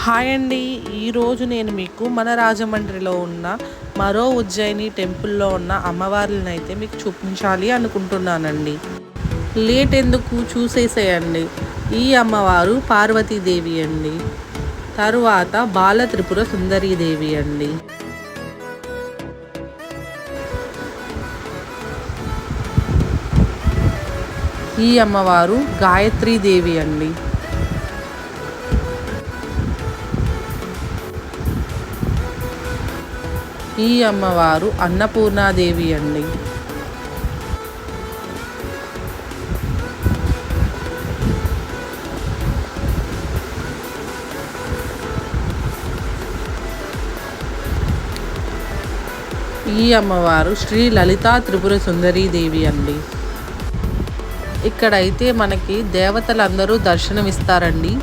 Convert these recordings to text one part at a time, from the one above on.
Hi అండి. ఈరోజు నేను మీకు మన రాజమండ్రిలో ఉన్న మరో ఉజ్జయిని టెంపుల్లో ఉన్న అమ్మవార్లను అయితే మీకు చూపించాలి అనుకుంటున్నానండి. లేట్ ఎందుకు, చూసేసేయండి. ఈ అమ్మవారు పార్వతీదేవి అండి. తరువాత బాల త్రిపుర సుందరీదేవి అండి. ఈ అమ్మవారు గాయత్రీదేవి అండి. ఈ అమ్మవారు అన్నపూర్ణాదేవి అండి. ఈ అమ్మవారు శ్రీ లలితా త్రిపుర సుందరీదేవి అండి. ఇక్కడైతే మనకి దేవతలందరూ దర్శనమిస్తారండి.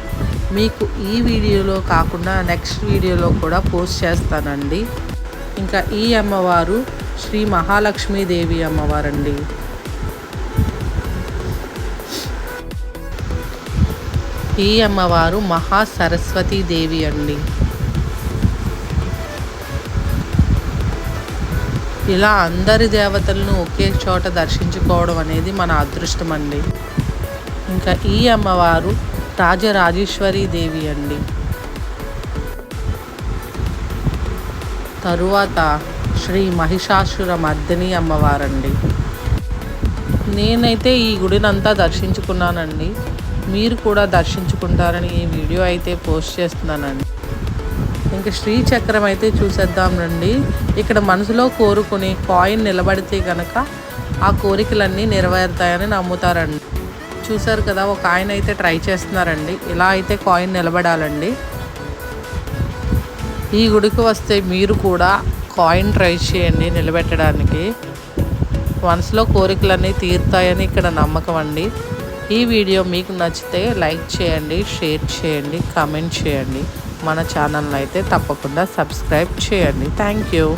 మీకు ఈ వీడియోలో కాకుండా నెక్స్ట్ వీడియోలో కూడా పోస్ట్ చేస్తానండి. ఇంకా ఈ అమ్మవారు శ్రీ మహాలక్ష్మీదేవి అమ్మవారండి. ఈ అమ్మవారు మహాసరస్వతీదేవి అండి. ఇలా అందరి దేవతలను ఒకే చోట దర్శించుకోవడం అనేది మన అదృష్టం అండి. ఇంకా ఈ అమ్మవారు రాజరాజేశ్వరి దేవి అండి. తరువాత శ్రీ మహిషాసుర మర్దిని అమ్మవారండి. నేనైతే ఈ గుడినంతా దర్శించుకున్నానండి. మీరు కూడా దర్శించుకుంటారని ఈ వీడియో అయితే పోస్ట్ చేస్తున్నానండి. ఇంకా శ్రీచక్రం అయితే చూసేద్దాం రండి. ఇక్కడ మనసులో కోరుకుని కాయిన్ నిలబడితే కనుక ఆ కోరికలన్నీ నెరవేరుతాయని నమ్ముతారండి. చూసారు కదా, ఒక ఆయన అయితే ట్రై చేస్తున్నారండి. ఇలా అయితే కాయిన్ నిలబడాలండి. ఈ గుడికి వస్తే మీరు కూడా కాయిన్ ట్రై చేయండి నిలబెట్టడానికి. మనసులో కోరికలన్నీ తీరుతాయని ఇక్కడ నమ్మకం అండి. ఈ వీడియో మీకు నచ్చితే లైక్ చేయండి, షేర్ చేయండి, కామెంట్ చేయండి. మన ఛానల్ని అయితే తప్పకుండా సబ్స్క్రైబ్ చేయండి. Thank you.